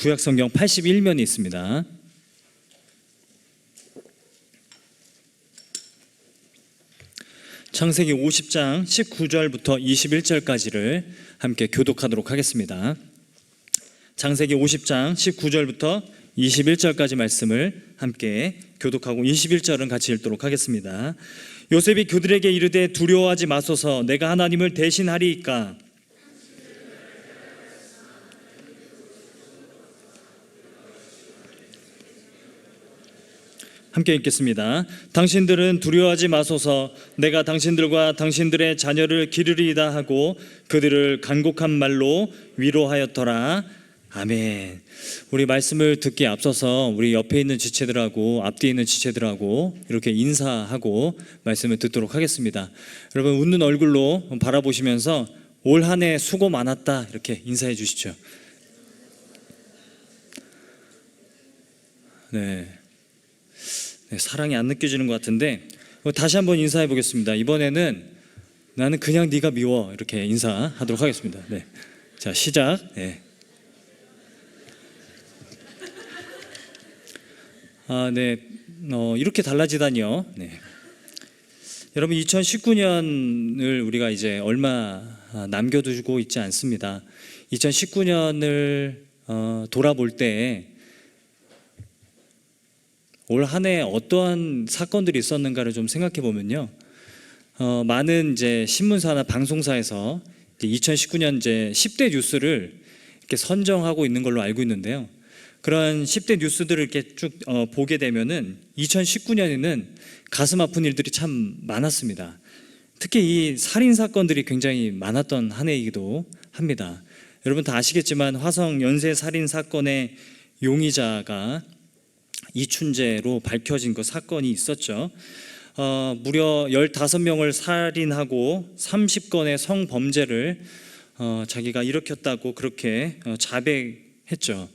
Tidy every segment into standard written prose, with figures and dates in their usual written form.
구약성경 81면이 있습니다. 창세기 50장 19절부터 21절까지를 함께 교독하도록 하겠습니다. 창세기 50장 19절부터 21절까지 말씀을 함께 교독하고 21절은 같이 읽도록 하겠습니다. 요셉이 그들에게 이르되 두려워하지 마소서, 내가 하나님을 대신하리이까. 함께 읽겠습니다. 당신들은 두려워하지 마소서, 내가 당신들과 당신들의 자녀를 기르리이다 하고 그들을 간곡한 말로 위로하였더라. 아멘. 우리 말씀을 듣기에 앞서서 우리 옆에 있는 지체들하고 앞뒤에 있는 지체들하고 이렇게 인사하고 말씀을 듣도록 하겠습니다. 여러분, 웃는 얼굴로 바라보시면서 올 한 해 수고 많았다 이렇게 인사해 주시죠. 네, 사랑이 안 느껴지는 것 같은데 다시 한번 인사해 보겠습니다. 이번에는 나는 그냥 네가 미워 이렇게 인사하도록 하겠습니다. 네, 자 시작. 네. 이렇게 달라지다니요. 네. 여러분, 2019년을 우리가 이제 얼마 남겨두고 있지 않습니다. 2019년을 돌아볼 때 올 한 해 어떠한 사건들이 있었는가를 좀 생각해 보면요, 많은 이제 신문사나 방송사에서 2019년 이제 10대 뉴스를 이렇게 선정하고 있는 걸로 알고 있는데요. 그런 10대 뉴스들을 이렇게 쭉 보게 되면은 2019년에는 가슴 아픈 일들이 참 많았습니다. 특히 이 살인 사건들이 굉장히 많았던 한 해이기도 합니다. 여러분 다 아시겠지만 화성 연쇄 살인 사건의 용의자가 이춘재로 밝혀진 그 사건이 있었죠. 무려 15명을 살인하고 30건의 성범죄를 자기가 일으켰다고 그렇게 자백했죠.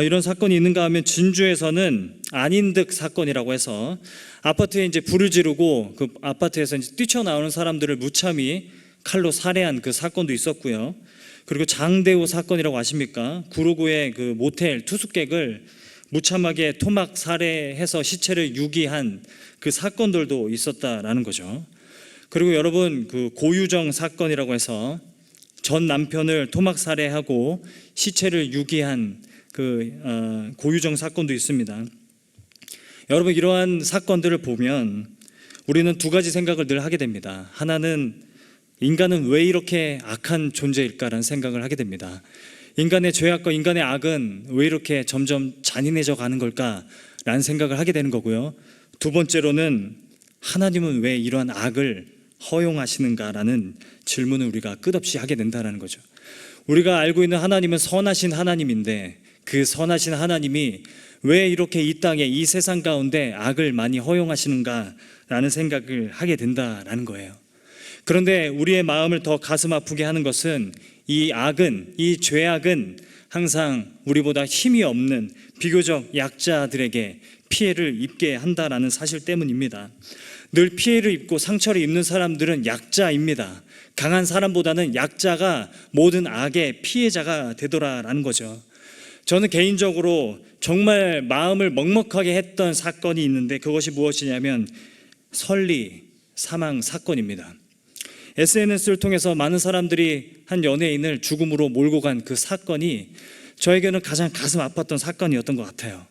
이런 사건이 있는가 하면 진주에서는 안인득 사건이라고 해서 아파트에 이제 불을 지르고 그 아파트에서 이제 뛰쳐나오는 사람들을 무참히 칼로 살해한 그 사건도 있었고요. 그리고 장대우 사건이라고 아십니까? 구로구의 그 모텔 투숙객을 무참하게 토막 살해해서 시체를 유기한 그 사건들도 있었다라는 거죠. 그리고 여러분, 그 고유정 사건이라고 해서 전 남편을 토막 살해하고 시체를 유기한 그 고유정 사건도 있습니다. 여러분, 이러한 사건들을 보면 우리는 두 가지 생각을 늘 하게 됩니다. 하나는 인간은 왜 이렇게 악한 존재일까라는 생각을 하게 됩니다. 인간의 죄악과 인간의 악은 왜 이렇게 점점 잔인해져 가는 걸까라는 생각을 하게 되는 거고요. 두 번째로는 하나님은 왜 이러한 악을 허용하시는가라는 질문을 우리가 끝없이 하게 된다는 거죠. 우리가 알고 있는 하나님은 선하신 하나님인데 그 선하신 하나님이 왜 이렇게 이 땅에 이 세상 가운데 악을 많이 허용하시는가라는 생각을 하게 된다라는 거예요. 그런데 우리의 마음을 더 가슴 아프게 하는 것은 이 악은, 이 죄악은 항상 우리보다 힘이 없는 비교적 약자들에게 피해를 입게 한다라는 사실 때문입니다. 늘 피해를 입고 상처를 입는 사람들은 약자입니다. 강한 사람보다는 약자가 모든 악의 피해자가 되더라라는 거죠. 저는 개인적으로 정말 마음을 먹먹하게 했던 사건이 있는데 그것이 무엇이냐면 설리 사망 사건입니다. SNS를 통해서 많은 사람들이 한 연예인을 죽음으로 몰고 간 그 사건이 저에게는 가장 가슴 아팠던 사건이었던 것 같아요.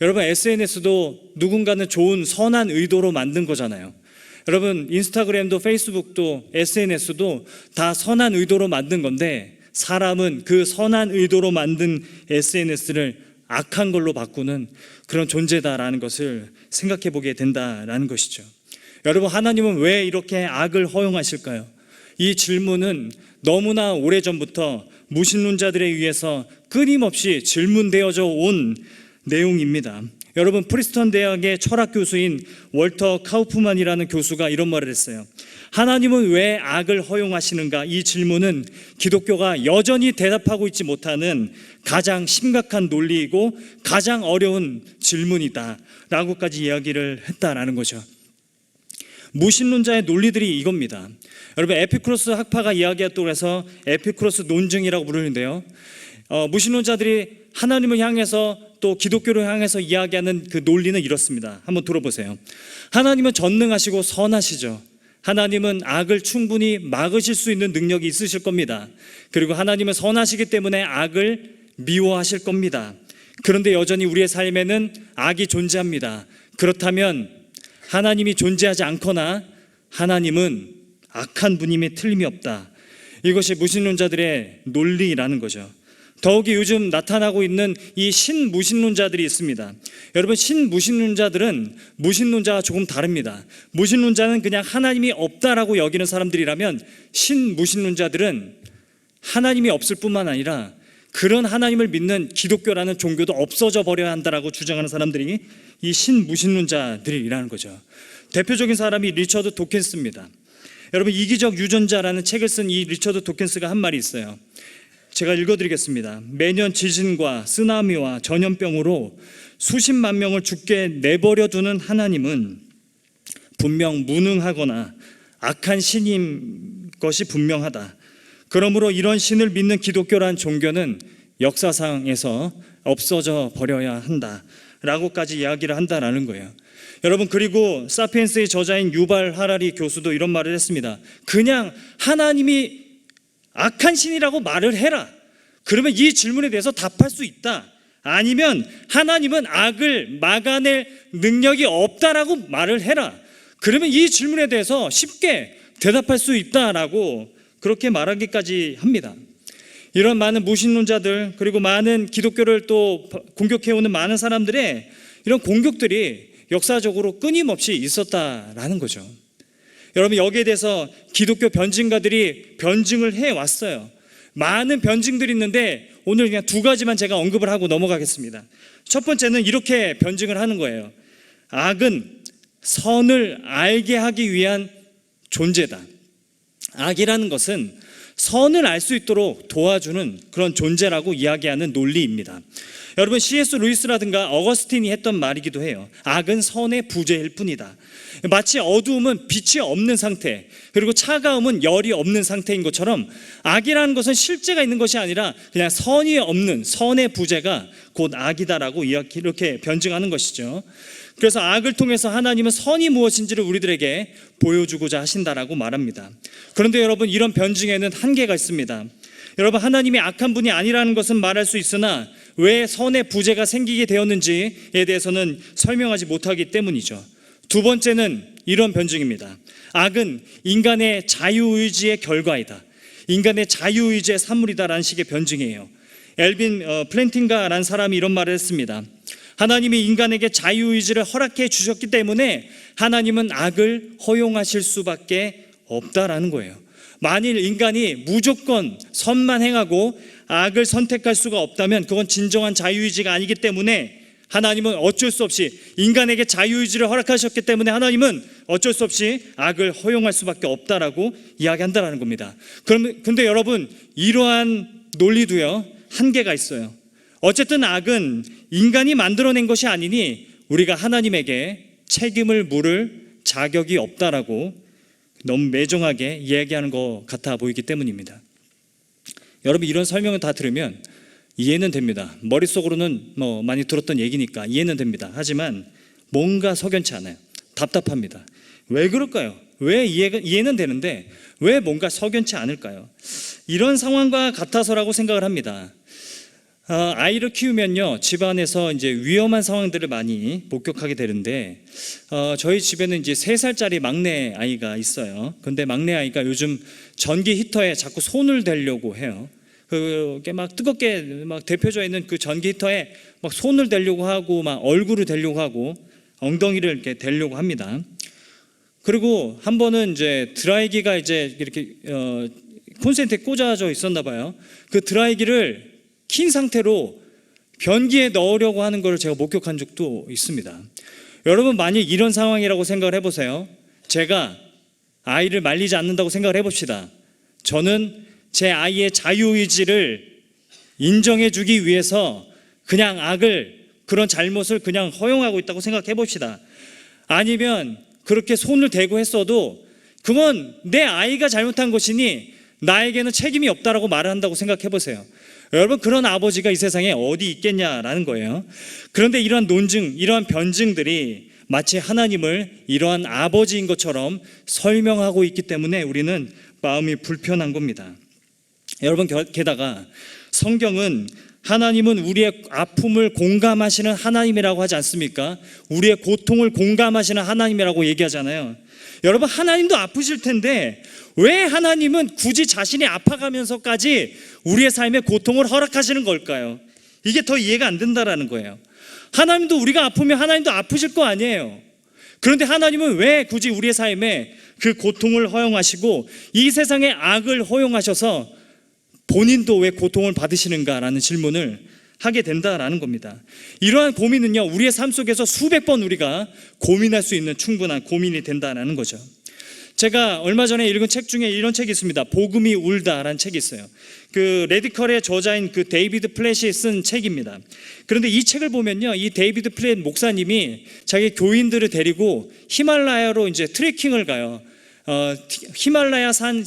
여러분, SNS도 누군가는 좋은 선한 의도로 만든 거잖아요. 여러분, 인스타그램도 페이스북도 SNS도 다 선한 의도로 만든 건데 사람은 그 선한 의도로 만든 SNS를 악한 걸로 바꾸는 그런 존재다라는 것을 생각해 보게 된다라는 것이죠. 여러분, 하나님은 왜 이렇게 악을 허용하실까요? 이 질문은 너무나 오래전부터 무신론자들에 의해서 끊임없이 질문되어져 온 내용입니다. 여러분, 프리스턴 대학의 철학 교수인 월터 카우프만이라는 교수가 이런 말을 했어요. 하나님은 왜 악을 허용하시는가? 이 질문은 기독교가 여전히 대답하고 있지 못하는 가장 심각한 논리이고 가장 어려운 질문이다 라고까지 이야기를 했다라는 거죠. 무신론자의 논리들이 이겁니다. 여러분, 에피쿠로스 학파가 이야기했다고 해서 에피쿠로스 논증이라고 부르는데요, 무신론자들이 하나님을 향해서 또 기독교를 향해서 이야기하는 그 논리는 이렇습니다. 한번 들어보세요. 하나님은 전능하시고 선하시죠. 하나님은 악을 충분히 막으실 수 있는 능력이 있으실 겁니다. 그리고 하나님은 선하시기 때문에 악을 미워하실 겁니다. 그런데 여전히 우리의 삶에는 악이 존재합니다. 그렇다면 하나님이 존재하지 않거나 하나님은 악한 분임에 틀림이 없다. 이것이 무신론자들의 논리라는 거죠. 더욱이 요즘 나타나고 있는 이 신무신론자들이 있습니다. 여러분, 신무신론자들은 무신론자와 조금 다릅니다. 무신론자는 그냥 하나님이 없다라고 여기는 사람들이라면, 신무신론자들은 하나님이 없을 뿐만 아니라 그런 하나님을 믿는 기독교라는 종교도 없어져 버려야 한다라고 주장하는 사람들이 이 신무신론자들이라는 거죠. 대표적인 사람이 리처드 도킨스입니다. 여러분, 이기적 유전자라는 책을 쓴 이 리처드 도킨스가 한 말이 있어요. 제가 읽어드리겠습니다. 매년 지진과 쓰나미와 전염병으로 수십만 명을 죽게 내버려 두는 하나님은 분명 무능하거나 악한 신인 것이 분명하다. 그러므로 이런 신을 믿는 기독교란 종교는 역사상에서 없어져 버려야 한다 라고까지 이야기를 한다라는 거예요. 여러분, 그리고 사피엔스의 저자인 유발 하라리 교수도 이런 말을 했습니다. 그냥 하나님이 악한 신이라고 말을 해라. 그러면 이 질문에 대해서 답할 수 있다. 아니면 하나님은 악을 막아낼 능력이 없다라고 말을 해라. 그러면 이 질문에 대해서 쉽게 대답할 수 있다라고 그렇게 말하기까지 합니다. 이런 많은 무신론자들, 그리고 많은 기독교를 또 공격해오는 많은 사람들의 이런 공격들이 역사적으로 끊임없이 있었다라는 거죠. 여러분, 여기에 대해서 기독교 변증가들이 변증을 해왔어요. 많은 변증들이 있는데 오늘 그냥 두 가지만 제가 언급을 하고 넘어가겠습니다. 첫 번째는 이렇게 변증을 하는 거예요. 악은 선을 알게 하기 위한 존재다. 악이라는 것은 선을 알 수 있도록 도와주는 그런 존재라고 이야기하는 논리입니다. 여러분, C.S. 루이스라든가 어거스틴이 했던 말이기도 해요. 악은 선의 부재일 뿐이다. 마치 어두움은 빛이 없는 상태, 그리고 차가움은 열이 없는 상태인 것처럼 악이라는 것은 실제가 있는 것이 아니라 그냥 선이 없는 선의 부재가 곧 악이다라고 이렇게 변증하는 것이죠. 그래서 악을 통해서 하나님은 선이 무엇인지를 우리들에게 보여주고자 하신다라고 말합니다. 그런데 여러분, 이런 변증에는 한계가 있습니다. 여러분, 하나님이 악한 분이 아니라는 것은 말할 수 있으나 왜 선의 부재가 생기게 되었는지에 대해서는 설명하지 못하기 때문이죠. 두 번째는 이런 변증입니다. 악은 인간의 자유의지의 결과이다. 인간의 자유의지의 산물이다라는 식의 변증이에요. 엘빈 플랜팅가라는 사람이 이런 말을 했습니다. 하나님이 인간에게 자유의지를 허락해 주셨기 때문에 하나님은 악을 허용하실 수밖에 없다라는 거예요. 만일 인간이 무조건 선만 행하고 악을 선택할 수가 없다면 그건 진정한 자유의지가 아니기 때문에 하나님은 어쩔 수 없이 인간에게 자유의지를 허락하셨기 때문에 하나님은 어쩔 수 없이 악을 허용할 수밖에 없다라고 이야기한다라는 겁니다. 근데 여러분, 이러한 논리도요, 한계가 있어요. 어쨌든 악은 인간이 만들어낸 것이 아니니 우리가 하나님에게 책임을 물을 자격이 없다라고 너무 매정하게 이야기하는 것 같아 보이기 때문입니다. 여러분, 이런 설명을 다 들으면 이해는 됩니다. 머릿속으로는 많이 들었던 얘기니까 이해는 됩니다. 하지만 뭔가 석연치 않아요. 답답합니다. 왜 그럴까요? 왜 이해는 되는데 왜 뭔가 석연치 않을까요? 이런 상황과 같아서라고 생각을 합니다. 아이를 키우면요, 집안에서 이제 위험한 상황들을 많이 목격하게 되는데, 저희 집에는 이제 3살짜리 막내 아이가 있어요. 근데 막내 아이가 요즘 전기 히터에 자꾸 손을 대려고 해요. 그게 막 뜨겁게 막 데펴져 있는 그 전기 히터에 막 손을 대려고 하고, 막 얼굴을 대려고 하고, 엉덩이를 이렇게 대려고 합니다. 그리고 한 번은 이제 드라이기가 이제 이렇게 콘센트에 꽂아져 있었나 봐요. 그 드라이기를 킨 상태로 변기에 넣으려고 하는 걸 제가 목격한 적도 있습니다. 여러분, 만약 이런 상황이라고 생각을 해보세요. 제가 아이를 말리지 않는다고 생각을 해봅시다. 저는 제 아이의 자유의지를 인정해주기 위해서 그냥 악을, 그런 잘못을 그냥 허용하고 있다고 생각해 봅시다. 아니면 그렇게 손을 대고 했어도 그건 내 아이가 잘못한 것이니 나에게는 책임이 없다라고 말을 한다고 생각해 보세요. 여러분, 그런 아버지가 이 세상에 어디 있겠냐라는 거예요. 그런데 이러한 논증, 이러한 변증들이 마치 하나님을 이러한 아버지인 것처럼 설명하고 있기 때문에 우리는 마음이 불편한 겁니다. 여러분, 게다가 성경은 하나님은 우리의 아픔을 공감하시는 하나님이라고 하지 않습니까? 우리의 고통을 공감하시는 하나님이라고 얘기하잖아요. 여러분, 하나님도 아프실 텐데 왜 하나님은 굳이 자신이 아파가면서까지 우리의 삶에 고통을 허락하시는 걸까요? 이게 더 이해가 안 된다라는 거예요. 하나님도 우리가 아프면 하나님도 아프실 거 아니에요. 그런데 하나님은 왜 굳이 우리의 삶에 그 고통을 허용하시고 이 세상의 악을 허용하셔서 본인도 왜 고통을 받으시는가라는 질문을 하게 된다라는 겁니다. 이러한 고민은요, 우리의 삶 속에서 수백 번 우리가 고민할 수 있는 충분한 고민이 된다라는 거죠. 제가 얼마 전에 읽은 책 중에 이런 책이 있습니다. 복음이 울다라는 책이 있어요. 그 레디컬의 저자인 그 데이비드 플랫이 쓴 책입니다. 그런데 이 책을 보면요, 이 데이비드 플랫 목사님이 자기 교인들을 데리고 히말라야로 이제 트레킹을 가요. 히말라야 산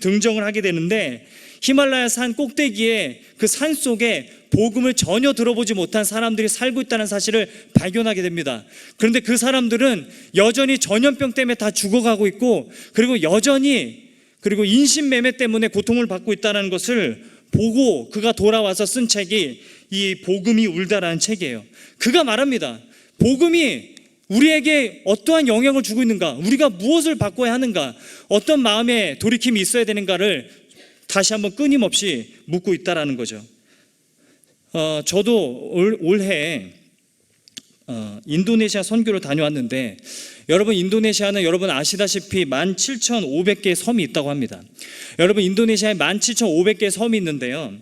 등정을 하게 되는데, 히말라야 산 꼭대기에 그 산 속에 복음을 전혀 들어보지 못한 사람들이 살고 있다는 사실을 발견하게 됩니다. 그런데 그 사람들은 여전히 전염병 때문에 다 죽어가고 있고, 그리고 여전히 인신매매 때문에 고통을 받고 있다는 것을 보고 그가 돌아와서 쓴 책이 이 복음이 울다라는 책이에요. 그가 말합니다. 복음이 우리에게 어떠한 영향을 주고 있는가, 우리가 무엇을 바꿔야 하는가, 어떤 마음의 돌이킴이 있어야 되는가를 다시 한번 끊임없이 묻고 있다라는 거죠. 저도 올해 인도네시아 선교를 다녀왔는데, 여러분, 인도네시아는 여러분 아시다시피 17,500개의 섬이 있다고 합니다. 여러분, 인도네시아에 17,500개의 섬이 있는데요,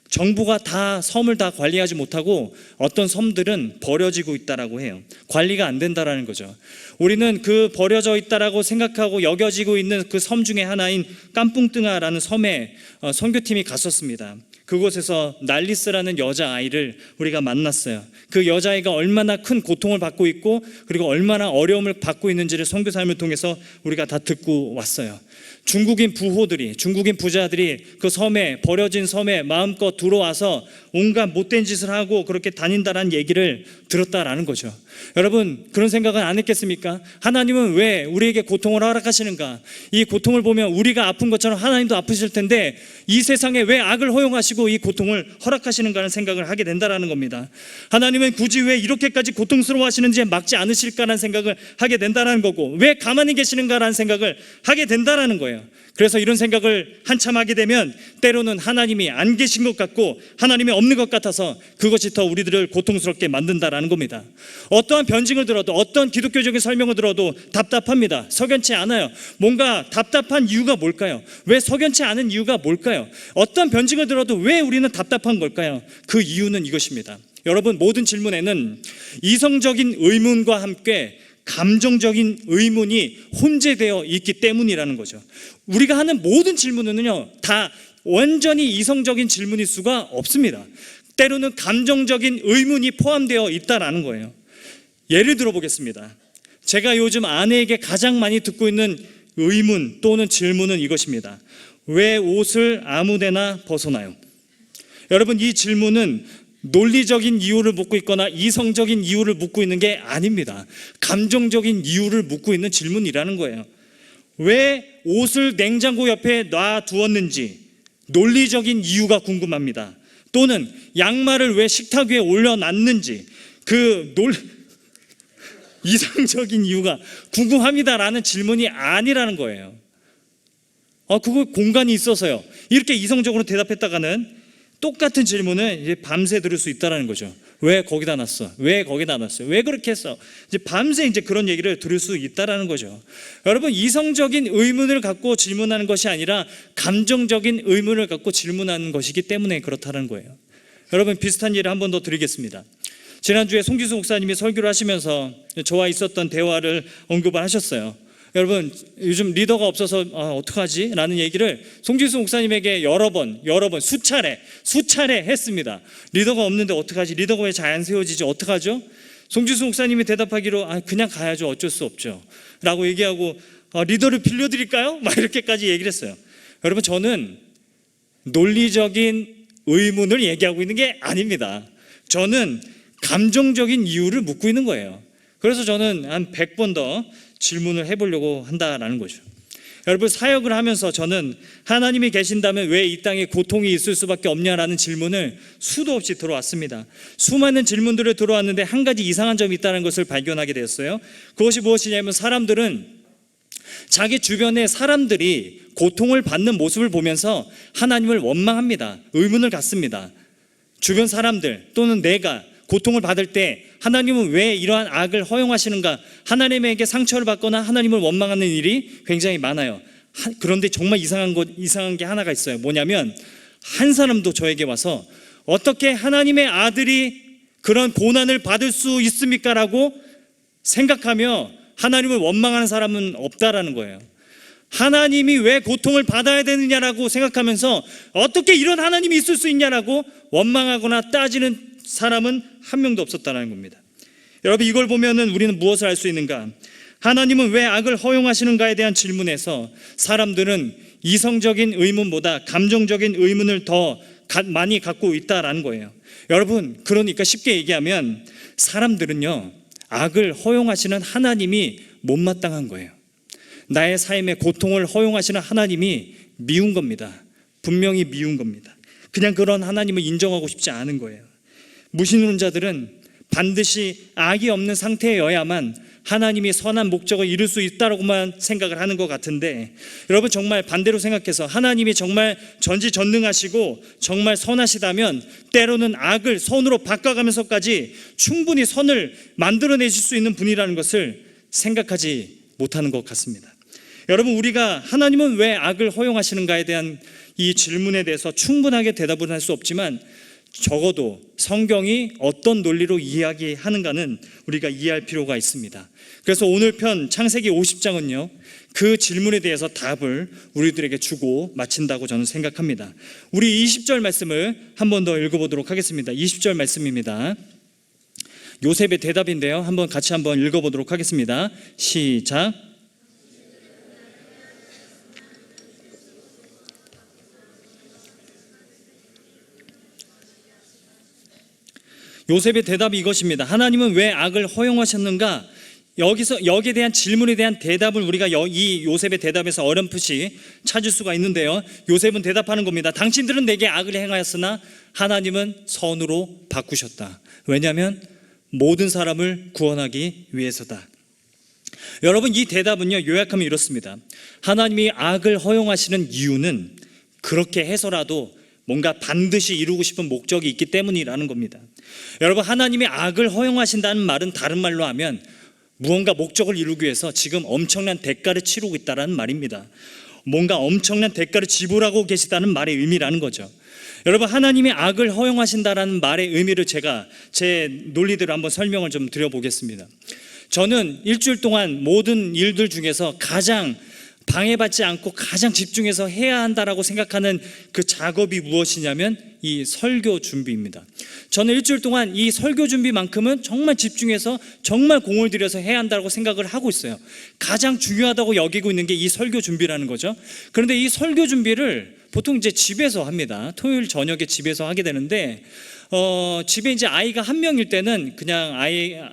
정부가 다 섬을 다 관리하지 못하고 어떤 섬들은 버려지고 있다라고 해요. 관리가 안 된다라는 거죠. 우리는 그 버려져 있다라고 생각하고 여겨지고 있는 그 섬 중에 하나인 깐풍뜨아라는 섬에 선교팀이 갔었습니다. 그곳에서 날리스라는 여자아이를 우리가 만났어요. 그 여자아이가 얼마나 큰 고통을 받고 있고 그리고 얼마나 어려움을 받고 있는지를 선교 삶을 통해서 우리가 다 듣고 왔어요. 중국인 부호들이, 중국인 부자들이 그 섬에, 버려진 섬에 마음껏 들어와서 온갖 못된 짓을 하고 그렇게 다닌다라는 얘기를 들었다라는 거죠. 여러분, 그런 생각은 안 했겠습니까? 하나님은 왜 우리에게 고통을 허락하시는가? 이 고통을 보면 우리가 아픈 것처럼 하나님도 아프실 텐데 이 세상에 왜 악을 허용하시고 이 고통을 허락하시는가 하는 생각을 하게 된다라는 겁니다. 하나님은 굳이 왜 이렇게까지 고통스러워 하시는지에 막지 않으실까라는 생각을 하게 된다라는 거고, 왜 가만히 계시는가라는 생각을 하게 된다라는 거예요. 그래서 이런 생각을 한참 하게 되면 때로는 하나님이 안 계신 것 같고 하나님이 없는 것 같아서 그것이 더 우리들을 고통스럽게 만든다라는 겁니다. 어떠한 변증을 들어도, 어떤 기독교적인 설명을 들어도 답답합니다. 석연치 않아요. 뭔가 답답한 이유가 뭘까요? 왜 석연치 않은 이유가 뭘까요? 어떤 변증을 들어도 왜 우리는 답답한 걸까요? 그 이유는 이것입니다. 여러분, 모든 질문에는 이성적인 의문과 함께 감정적인 의문이 혼재되어 있기 때문이라는 거죠. 우리가 하는 모든 질문은요, 다 완전히 이성적인 질문일 수가 없습니다. 때로는 감정적인 의문이 포함되어 있다라는 거예요. 예를 들어 보겠습니다. 제가 요즘 아내에게 가장 많이 듣고 있는 의문 또는 질문은 이것입니다. 왜 옷을 아무데나 벗어나요? 여러분, 이 질문은 논리적인 이유를 묻고 있거나 이성적인 이유를 묻고 있는 게 아닙니다. 감정적인 이유를 묻고 있는 질문이라는 거예요. 왜 옷을 냉장고 옆에 놔두었는지 논리적인 이유가 궁금합니다. 또는 양말을 왜 식탁 위에 올려놨는지 그 이성적인 이유가 궁금합니다라는 질문이 아니라는 거예요. 그거 공간이 있어서요. 이렇게 이성적으로 대답했다가는 똑같은 질문을 이제 밤새 들을 수 있다는 거죠. 왜 거기다 놨어? 왜 거기다 놨어요? 왜 그렇게 했어? 이제 밤새 이제 그런 얘기를 들을 수 있다는 거죠. 여러분, 이성적인 의문을 갖고 질문하는 것이 아니라 감정적인 의문을 갖고 질문하는 것이기 때문에 그렇다는 거예요. 여러분, 비슷한 예를 한 번 더 드리겠습니다. 지난주에 송기수 목사님이 설교를 하시면서 저와 있었던 대화를 언급을 하셨어요. 여러분, 요즘 리더가 없어서 어떡하지? 라는 얘기를 송지수 목사님에게 여러 번 수차례 했습니다. 리더가 없는데 어떡하지? 리더가 왜 잘 안 세워지지? 어떡하죠? 송지수 목사님이 대답하기로 그냥 가야죠. 어쩔 수 없죠. 라고 얘기하고 리더를 빌려드릴까요? 막 이렇게까지 얘기를 했어요. 여러분, 저는 논리적인 의문을 얘기하고 있는 게 아닙니다. 저는 감정적인 이유를 묻고 있는 거예요. 그래서 저는 한 100번 더 질문을 해보려고 한다라는 거죠. 여러분, 사역을 하면서 저는 하나님이 계신다면 왜 이 땅에 고통이 있을 수밖에 없냐라는 질문을 수도 없이 들어왔습니다. 수많은 질문들을 들어왔는데 한 가지 이상한 점이 있다는 것을 발견하게 되었어요. 그것이 무엇이냐면, 사람들은 자기 주변의 사람들이 고통을 받는 모습을 보면서 하나님을 원망합니다. 의문을 갖습니다. 주변 사람들 또는 내가 고통을 받을 때 하나님은 왜 이러한 악을 허용하시는가, 하나님에게 상처를 받거나 하나님을 원망하는 일이 굉장히 많아요. 그런데 정말 이상한 게 하나가 있어요. 뭐냐면, 한 사람도 저에게 와서 어떻게 하나님의 아들이 그런 고난을 받을 수 있습니까? 라고 생각하며 하나님을 원망하는 사람은 없다라는 거예요. 하나님이 왜 고통을 받아야 되느냐라고 생각하면서 어떻게 이런 하나님이 있을 수 있냐라고 원망하거나 따지는 사람은 한 명도 없었다는 겁니다. 여러분, 이걸 보면은 우리는 무엇을 알 수 있는가? 하나님은 왜 악을 허용하시는가에 대한 질문에서 사람들은 이성적인 의문보다 감정적인 의문을 더 많이 갖고 있다라는 거예요. 여러분, 그러니까 쉽게 얘기하면 사람들은요, 악을 허용하시는 하나님이 못마땅한 거예요. 나의 삶에 고통을 허용하시는 하나님이 미운 겁니다. 분명히 미운 겁니다. 그냥 그런 하나님을 인정하고 싶지 않은 거예요. 무신론자들은 반드시 악이 없는 상태여야만 하나님이 선한 목적을 이룰 수 있다고만 생각을 하는 것 같은데, 여러분, 정말 반대로 생각해서 하나님이 정말 전지전능하시고 정말 선하시다면 때로는 악을 선으로 바꿔가면서까지 충분히 선을 만들어내실 수 있는 분이라는 것을 생각하지 못하는 것 같습니다. 여러분, 우리가 하나님은 왜 악을 허용하시는가에 대한 이 질문에 대해서 충분하게 대답을 할 수 없지만, 적어도 성경이 어떤 논리로 이야기하는가는 우리가 이해할 필요가 있습니다. 그래서 오늘 편 창세기 50장은요, 그 질문에 대해서 답을 우리들에게 주고 마친다고 저는 생각합니다. 우리 20절 말씀을 한 번 더 읽어보도록 하겠습니다. 20절 말씀입니다. 요셉의 대답인데요, 한번 같이 한번 읽어보도록 하겠습니다. 시작. 요셉의 대답이 이것입니다. 하나님은 왜 악을 허용하셨는가? 여기에 대한 질문에 대한 대답을 우리가 이 요셉의 대답에서 어렴풋이 찾을 수가 있는데요, 요셉은 대답하는 겁니다. 당신들은 내게 악을 행하였으나 하나님은 선으로 바꾸셨다. 왜냐하면 모든 사람을 구원하기 위해서다. 여러분, 이 대답은요, 요약하면 이렇습니다. 하나님이 악을 허용하시는 이유는 그렇게 해서라도 뭔가 반드시 이루고 싶은 목적이 있기 때문이라는 겁니다. 여러분, 하나님이 악을 허용하신다는 말은 다른 말로 하면 무언가 목적을 이루기 위해서 지금 엄청난 대가를 치르고 있다는 말입니다. 뭔가 엄청난 대가를 지불하고 계시다는 말의 의미라는 거죠. 여러분, 하나님이 악을 허용하신다는 말의 의미를 제가 제 논리대로 한번 설명을 좀 드려보겠습니다. 저는 일주일 동안 모든 일들 중에서 가장 방해받지 않고 가장 집중해서 해야 한다라고 생각하는 그 작업이 무엇이냐면 이 설교 준비입니다. 저는 일주일 동안 이 설교 준비만큼은 정말 집중해서 정말 공을 들여서 해야 한다고 생각을 하고 있어요. 가장 중요하다고 여기고 있는 게 이 설교 준비라는 거죠. 그런데 이 설교 준비를 보통 이제 집에서 합니다. 토요일 저녁에 집에서 하게 되는데, 집에 이제 아이가 한 명일 때는 그냥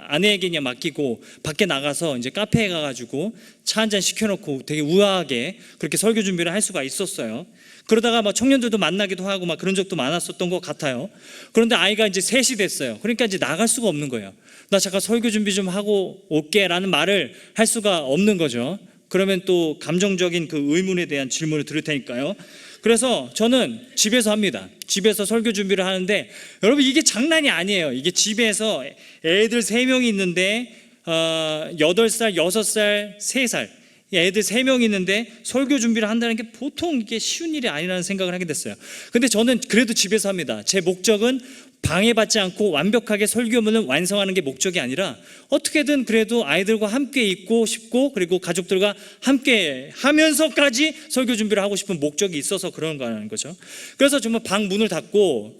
아내에게 그냥 맡기고 밖에 나가서 이제 카페에 가가지고 차 한 잔 시켜놓고 되게 우아하게 그렇게 설교 준비를 할 수가 있었어요. 그러다가 막 청년들도 만나기도 하고 막 그런 적도 많았었던 것 같아요. 그런데 아이가 이제 3시 됐어요. 그러니까 이제 나갈 수가 없는 거예요. 나 잠깐 설교 준비 좀 하고 올게 라는 말을 할 수가 없는 거죠. 그러면 또 감정적인 그 의문에 대한 질문을 들을 테니까요. 그래서 저는 집에서 합니다. 집에서 설교 준비를 하는데, 여러분, 이게 장난이 아니에요. 이게 집에서 애들 3명이 있는데 8살, 6살, 3살 애들 3명이 있는데 설교 준비를 한다는 게 보통 이게 쉬운 일이 아니라는 생각을 하게 됐어요. 근데 저는 그래도 집에서 합니다. 제 목적은 방해받지 않고 완벽하게 설교문을 완성하는 게 목적이 아니라 어떻게든 그래도 아이들과 함께 있고 싶고, 그리고 가족들과 함께 하면서까지 설교 준비를 하고 싶은 목적이 있어서 그런 거라는 거죠. 그래서 정말 방문을 닫고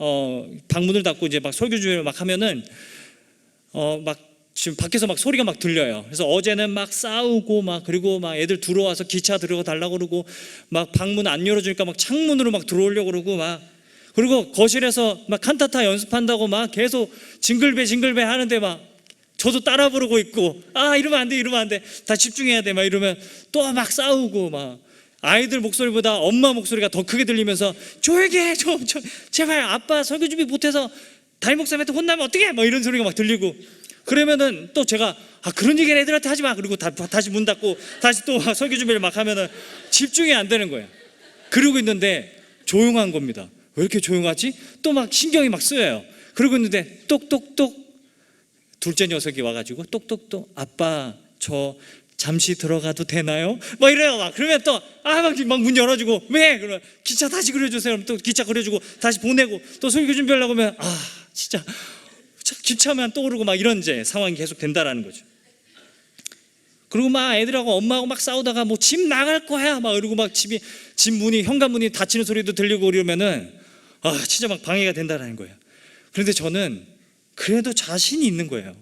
이제 막 설교 준비를 막 하면은 막 지금 밖에서 막 소리가 막 들려요. 그래서 어제는 막 싸우고 막, 그리고 막 애들 들어와서 기차 들어가 달라고 그러고, 막 방문 안 열어주니까 막 창문으로 막 들어오려고 그러고, 막, 그리고 거실에서 막 칸타타 연습한다고 막 계속 징글벨 하는데 막 저도 따라 부르고 있고, 아 이러면 안 돼, 이러면 안 돼, 다 집중해야 돼 막 이러면 또 막 싸우고, 막 아이들 목소리보다 엄마 목소리가 더 크게 들리면서 조용히 해, 좀 제발, 아빠 설교 준비 못해서 담임 목사님한테 혼나면 어떡해, 막 이런 소리가 막 들리고, 그러면은 또 제가 그런 얘기를 애들한테 하지 마, 그리고 다시 문 닫고 다시 또 설교 준비를 막 하면은 집중이 안 되는 거예요. 그러고 있는데 조용한 겁니다. 왜 이렇게 조용하지? 또 막 신경이 막 쓰여요. 그러고 있는데 똑똑똑 둘째 녀석이 와가지고 똑똑똑, 아빠 저 잠시 들어가도 되나요? 막 이래요. 막 그러면 또 막 문 열어주고, 왜? 그러면 기차 다시 그려주세요. 그럼 또 기차 그려주고 다시 보내고, 또 설교 준비하려고 하면 진짜 기차만 떠오르고, 막 이런 이제 상황이 계속 된다라는 거죠. 그리고 막 애들하고 엄마하고 막 싸우다가 뭐 집 나갈 거야 막 이러고, 막 집 문이, 현관문이 닫히는 소리도 들리고 그러면은 진짜 막 방해가 된다라는 거예요. 그런데 저는 그래도 자신이 있는 거예요.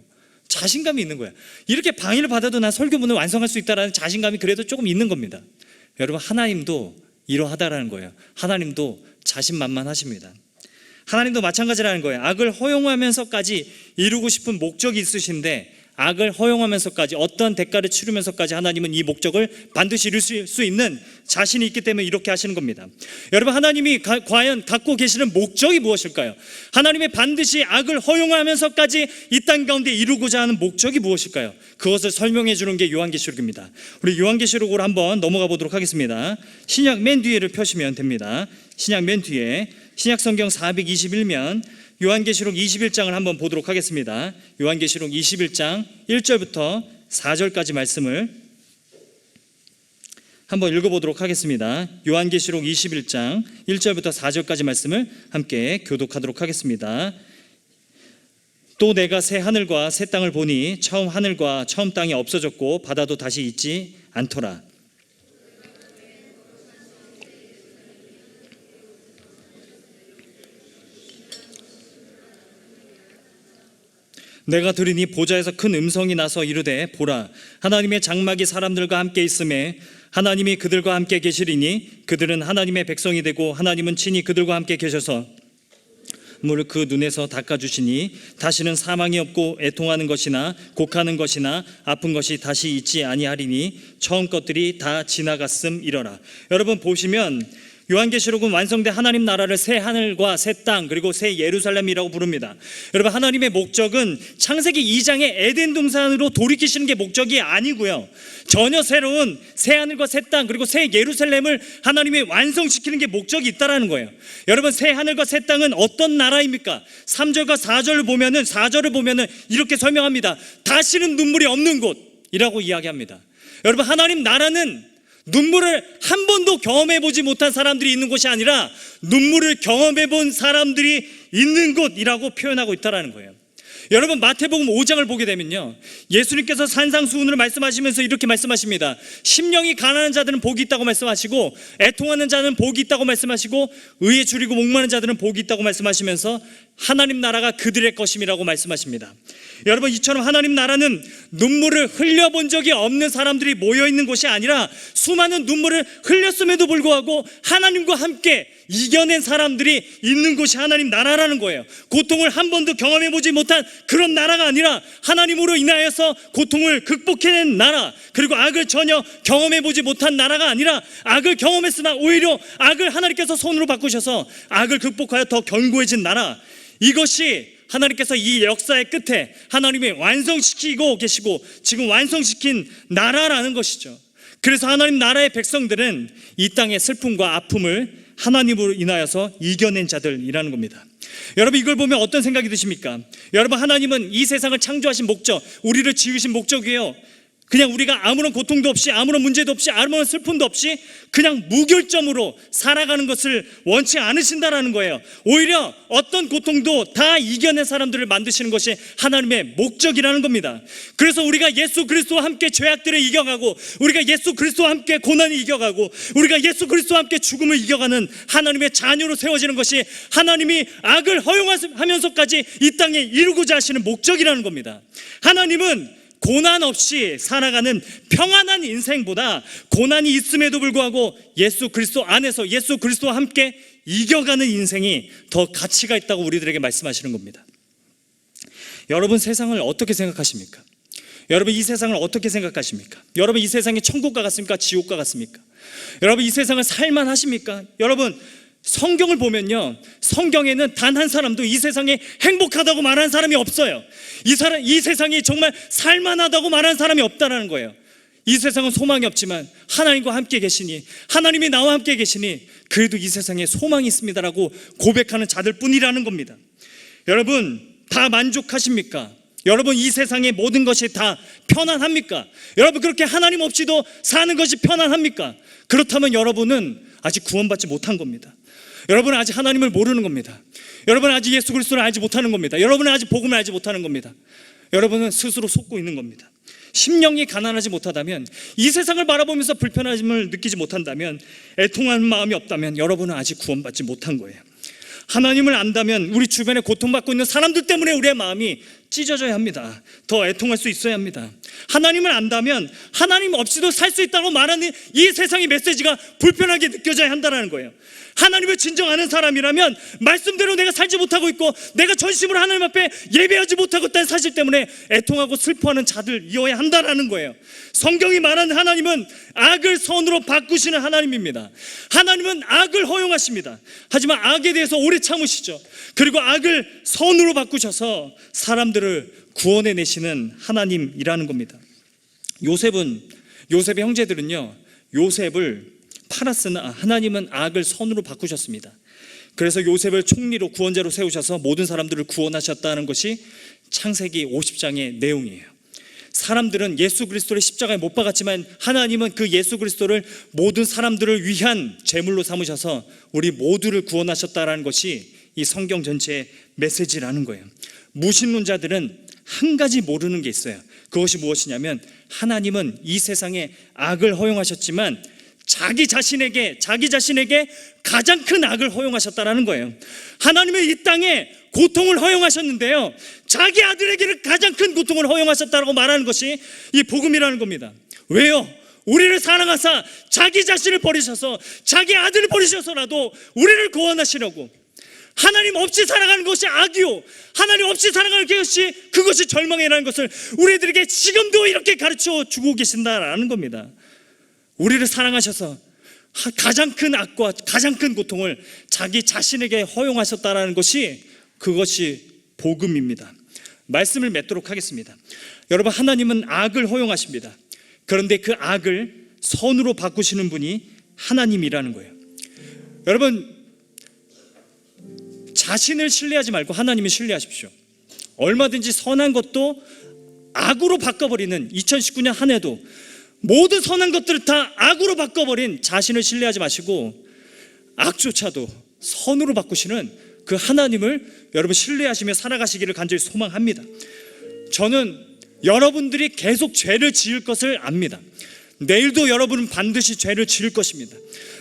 자신감이 있는 거예요. 이렇게 방해를 받아도 난 설교문을 완성할 수 있다라는 자신감이 그래도 조금 있는 겁니다. 여러분, 하나님도 이러하다라는 거예요. 하나님도 자신만만하십니다. 하나님도 마찬가지라는 거예요. 악을 허용하면서까지 이루고 싶은 목적이 있으신데, 악을 허용하면서까지, 어떤 대가를 치르면서까지 하나님은 이 목적을 반드시 이룰 수 있는 자신이 있기 때문에 이렇게 하시는 겁니다. 여러분, 하나님이 과연 갖고 계시는 목적이 무엇일까요? 하나님이 반드시 악을 허용하면서까지 이 땅 가운데 이루고자 하는 목적이 무엇일까요? 그것을 설명해 주는 게 요한계시록입니다. 우리 요한계시록으로 한번 넘어가 보도록 하겠습니다. 신약 맨 뒤에를 펴시면 됩니다. 신약 맨 뒤에, 신약 성경 421면 요한계시록 21장을 한번 보도록 하겠습니다. 요한계시록 21장 1절부터 4절까지 말씀을 한번 읽어보도록 하겠습니다. 요한계시록 21장 1절부터 4절까지 말씀을 함께 교독하도록 하겠습니다. 또 내가 새 하늘과 새 땅을 보니 처음 하늘과 처음 땅이 없어졌고 바다도 다시 있지 않더라. 내가 들으니 보좌에서 큰 음성이 나서 이르되, 보라, 하나님의 장막이 사람들과 함께 있음에 하나님이 그들과 함께 계시리니 그들은 하나님의 백성이 되고 하나님은 친히 그들과 함께 계셔서 물을 그 눈에서 닦아주시니 다시는 사망이 없고 애통하는 것이나 곡하는 것이나 아픈 것이 다시 있지 아니하리니 처음 것들이 다 지나갔음이러라. 여러분 보시면 요한계시록은 완성된 하나님 나라를 새 하늘과 새 땅, 그리고 새 예루살렘이라고 부릅니다. 여러분, 하나님의 목적은 창세기 2장의 에덴 동산으로 돌이키시는 게 목적이 아니고요, 전혀 새로운 새 하늘과 새 땅, 그리고 새 예루살렘을 하나님이 완성시키는 게 목적이 있다라는 거예요. 여러분, 새 하늘과 새 땅은 어떤 나라입니까? 3절과 4절을 보면은 이렇게 설명합니다. 다시는 눈물이 없는 곳이라고 이야기합니다. 여러분, 하나님 나라는 눈물을 한 번도 경험해보지 못한 사람들이 있는 곳이 아니라 눈물을 경험해본 사람들이 있는 곳이라고 표현하고 있다는 거예요. 여러분, 마태복음 5장을 보게 되면요, 예수님께서 산상수훈을 말씀하시면서 이렇게 말씀하십니다. 심령이 가난한 자들은 복이 있다고 말씀하시고, 애통하는 자는 복이 있다고 말씀하시고, 의에 줄이고 목마른 자들은 복이 있다고 말씀하시면서 하나님 나라가 그들의 것임이라고 말씀하십니다. 여러분, 이처럼 하나님 나라는 눈물을 흘려본 적이 없는 사람들이 모여있는 곳이 아니라 수많은 눈물을 흘렸음에도 불구하고 하나님과 함께 이겨낸 사람들이 있는 곳이 하나님 나라라는 거예요. 고통을 한 번도 경험해보지 못한 그런 나라가 아니라 하나님으로 인하여서 고통을 극복해낸 나라, 그리고 악을 전혀 경험해보지 못한 나라가 아니라 악을 경험했으나 오히려 악을 하나님께서 손으로 바꾸셔서 악을 극복하여 더 견고해진 나라, 이것이 하나님께서 이 역사의 끝에 하나님이 완성시키고 계시고 지금 완성시킨 나라라는 것이죠. 그래서 하나님 나라의 백성들은 이 땅의 슬픔과 아픔을 하나님으로 인하여서 이겨낸 자들이라는 겁니다. 여러분, 이걸 보면 어떤 생각이 드십니까? 여러분, 하나님은 이 세상을 창조하신 목적, 우리를 지으신 목적이에요. 그냥 우리가 아무런 고통도 없이, 아무런 문제도 없이, 아무런 슬픔도 없이 그냥 무결점으로 살아가는 것을 원치 않으신다라는 거예요. 오히려 어떤 고통도 다 이겨낸 사람들을 만드시는 것이 하나님의 목적이라는 겁니다. 그래서 우리가 예수 그리스도와 함께 죄악들을 이겨가고, 우리가 예수 그리스도와 함께 고난을 이겨가고, 우리가 예수 그리스도와 함께 죽음을 이겨가는 하나님의 자녀로 세워지는 것이 하나님이 악을 허용하면서까지 이 땅에 이루고자 하시는 목적이라는 겁니다. 하나님은 고난 없이 살아가는 평안한 인생보다 고난이 있음에도 불구하고 예수 그리스도 안에서 예수 그리스도와 함께 이겨가는 인생이 더 가치가 있다고 우리들에게 말씀하시는 겁니다. 여러분, 세상을 어떻게 생각하십니까? 여러분, 이 세상을 어떻게 생각하십니까? 여러분, 이 세상이 천국과 같습니까? 지옥과 같습니까? 여러분, 이 세상을 살만하십니까? 여러분, 성경을 보면요, 성경에는 단 한 사람도 이 세상에 행복하다고 말하는 사람이 없어요. 이 세상이 정말 살만하다고 말하는 사람이 없다는 거예요. 이 세상은 소망이 없지만 하나님과 함께 계시니, 하나님이 나와 함께 계시니 그래도 이 세상에 소망이 있습니다라고 고백하는 자들 뿐이라는 겁니다. 여러분, 다 만족하십니까? 여러분, 이 세상의 모든 것이 다 편안합니까? 여러분, 그렇게 하나님 없이도 사는 것이 편안합니까? 그렇다면 여러분은 아직 구원받지 못한 겁니다. 여러분은 아직 하나님을 모르는 겁니다. 여러분은 아직 예수 그리스도를 알지 못하는 겁니다. 여러분은 아직 복음을 알지 못하는 겁니다. 여러분은 스스로 속고 있는 겁니다. 심령이 가난하지 못하다면, 이 세상을 바라보면서 불편함을 느끼지 못한다면, 애통하는 마음이 없다면 여러분은 아직 구원받지 못한 거예요. 하나님을 안다면 우리 주변에 고통받고 있는 사람들 때문에 우리의 마음이 찢어져야 합니다. 더 애통할 수 있어야 합니다. 하나님을 안다면 하나님 없이도 살 수 있다고 말하는 이 세상의 메시지가 불편하게 느껴져야 한다는 거예요. 하나님을 진정 아는 사람이라면 말씀대로 내가 살지 못하고 있고, 내가 전심으로 하나님 앞에 예배하지 못하고 있다는 사실 때문에 애통하고 슬퍼하는 자들이어야 한다는 거예요. 성경이 말하는 하나님은 악을 선으로 바꾸시는 하나님입니다. 하나님은 악을 허용하십니다. 하지만 악에 대해서 오래 참으시죠. 그리고 악을 선으로 바꾸셔서 사람들을 구원해내시는 하나님이라는 겁니다. 요셉의 형제들은요, 요셉을 팔았으나 하나님은 악을 선으로 바꾸셨습니다. 그래서 요셉을 총리로, 구원자로 세우셔서 모든 사람들을 구원하셨다는 것이 창세기 50장의 내용이에요. 사람들은 예수 그리스도를 십자가에 못 박았지만 하나님은 그 예수 그리스도를 모든 사람들을 위한 제물로 삼으셔서 우리 모두를 구원하셨다는 것이 이 성경 전체의 메시지라는 거예요. 무신론자들은 한 가지 모르는 게 있어요. 그것이 무엇이냐면, 하나님은 이 세상에 악을 허용하셨지만 자기 자신에게 가장 큰 악을 허용하셨다는 거예요. 하나님은 이 땅에 고통을 허용하셨는데요, 자기 아들에게는 가장 큰 고통을 허용하셨다고 말하는 것이 이 복음이라는 겁니다. 왜요? 우리를 사랑하사 자기 자신을 버리셔서, 자기 아들을 버리셔서라도 우리를 구원하시려고. 하나님 없이 살아가는 것이 악이요, 하나님 없이 살아가는 것이, 그것이 절망이라는 것을 우리들에게 지금도 이렇게 가르쳐 주고 계신다라는 겁니다. 우리를 사랑하셔서 가장 큰 악과 가장 큰 고통을 자기 자신에게 허용하셨다라는 것이, 그것이 복음입니다. 말씀을 맺도록 하겠습니다. 여러분, 하나님은 악을 허용하십니다. 그런데 그 악을 선으로 바꾸시는 분이 하나님이라는 거예요. 여러분, 자신을 신뢰하지 말고 하나님을 신뢰하십시오. 얼마든지 선한 것도 악으로 바꿔버리는 2019년 한 해도 모든 선한 것들을 다 악으로 바꿔버린 자신을 신뢰하지 마시고, 악조차도 선으로 바꾸시는 그 하나님을 여러분 신뢰하시며 살아가시기를 간절히 소망합니다. 저는 여러분들이 계속 죄를 지을 것을 압니다. 내일도 여러분은 반드시 죄를 지을 것입니다.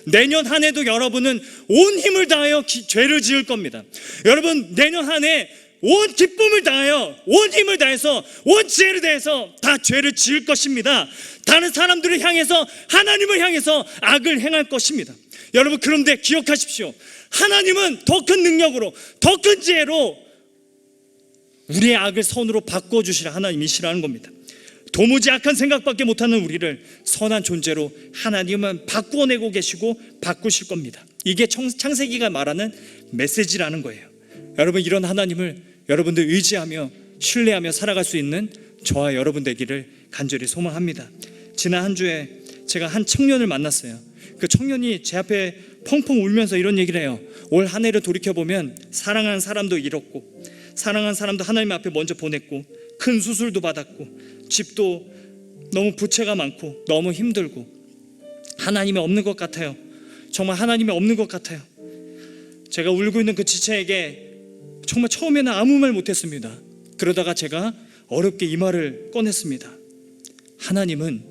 내년 한 해도 여러분은 온 힘을 다하여 죄를 지을 겁니다. 여러분, 내년 한 해 온 기쁨을 다하여, 온 힘을 다해서, 온 지혜를 다해서 다 죄를 지을 것입니다. 다른 사람들을 향해서, 하나님을 향해서 악을 행할 것입니다. 여러분, 그런데 기억하십시오. 하나님은 더 큰 능력으로, 더 큰 지혜로 우리의 악을 선으로 바꿔주실 하나님이시라는 겁니다. 도무지 악한 생각밖에 못하는 우리를 선한 존재로 하나님은 바꾸어내고 계시고 바꾸실 겁니다. 이게 창세기가 말하는 메시지라는 거예요. 여러분, 이런 하나님을 여러분들 의지하며 신뢰하며 살아갈 수 있는 저와 여러분 되기를 간절히 소망합니다. 지난 한 주에 제가 한 청년을 만났어요. 그 청년이 제 앞에 펑펑 울면서 이런 얘기를 해요. 올 한 해를 돌이켜보면 사랑하는 사람도 잃었고, 사랑하는 사람도 하나님 앞에 먼저 보냈고, 큰 수술도 받았고, 집도 너무 부채가 많고 너무 힘들고 하나님이 없는 것 같아요. 정말 하나님이 없는 것 같아요. 제가 울고 있는 그 지체에게 정말 처음에는 아무 말 못했습니다. 그러다가 제가 어렵게 이 말을 꺼냈습니다. 하나님은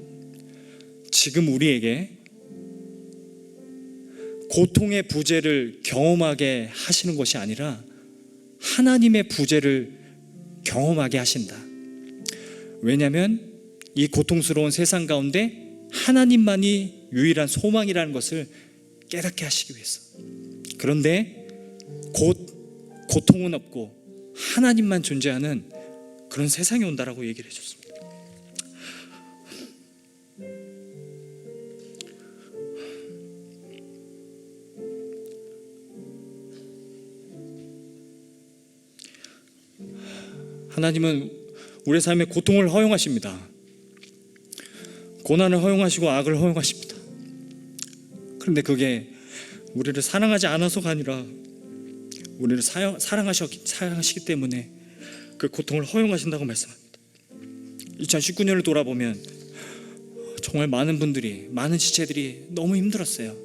지금 우리에게 고통의 부재를 경험하게 하시는 것이 아니라 하나님의 부재를 경험하게 하신다. 왜냐하면 이 고통스러운 세상 가운데 하나님만이 유일한 소망이라는 것을 깨닫게 하시기 위해서. 그런데 곧 고통은 없고 하나님만 존재하는 그런 세상이 온다라고 얘기를 해줬습니다. 하나님은 우리의 삶에 고통을 허용하십니다. 고난을 허용하시고 악을 허용하십니다. 그런데 그게 우리를 사랑하지 않아서가 아니라 우리를 사랑하시기 때문에 그 고통을 허용하신다고 말씀합니다. 2019년을 돌아보면 정말 많은 분들이, 많은 지체들이 너무 힘들었어요.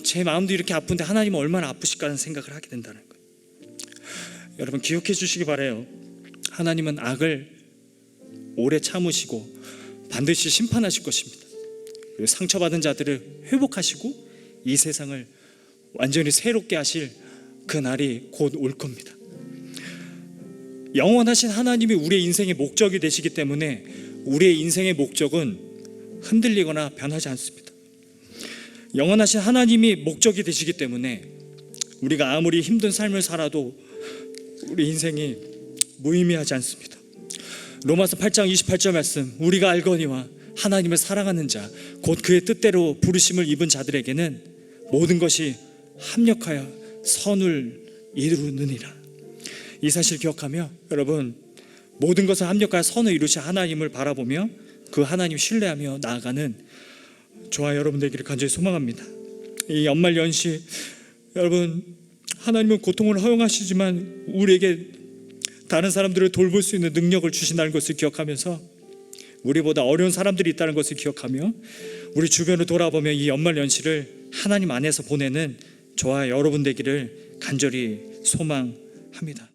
제 마음도 이렇게 아픈데 하나님은 얼마나 아프실까 하는 생각을 하게 된다는 거예요. 여러분 기억해 주시기 바라요. 하나님은 악을 오래 참으시고 반드시 심판하실 것입니다. 그리고 상처받은 자들을 회복하시고 이 세상을 완전히 새롭게 하실 그 날이 곧 올 겁니다. 영원하신 하나님이 우리의 인생의 목적이 되시기 때문에 우리의 인생의 목적은 흔들리거나 변하지 않습니다. 영원하신 하나님이 목적이 되시기 때문에 우리가 아무리 힘든 삶을 살아도 우리 인생이 무의미하지 않습니다. 로마서 8장 28절 말씀, 우리가 알거니와 하나님을 사랑하는 자 곧 그의 뜻대로 부르심을 입은 자들에게는 모든 것이 합력하여 선을 이루느니라. 이 사실 기억하며 여러분 모든 것을 합력하여 선을 이루신 하나님을 바라보며 그 하나님 신뢰하며 나아가는 저와 여러분 되기를 간절히 소망합니다. 이 연말 연시 여러분 하나님은 고통을 허용하시지만 우리에게 다른 사람들을 돌볼 수 있는 능력을 주신다는 것을 기억하면서 우리보다 어려운 사람들이 있다는 것을 기억하며 우리 주변을 돌아보며 이 연말 연시를 하나님 안에서 보내는 저와 여러분 되기를 간절히 소망합니다.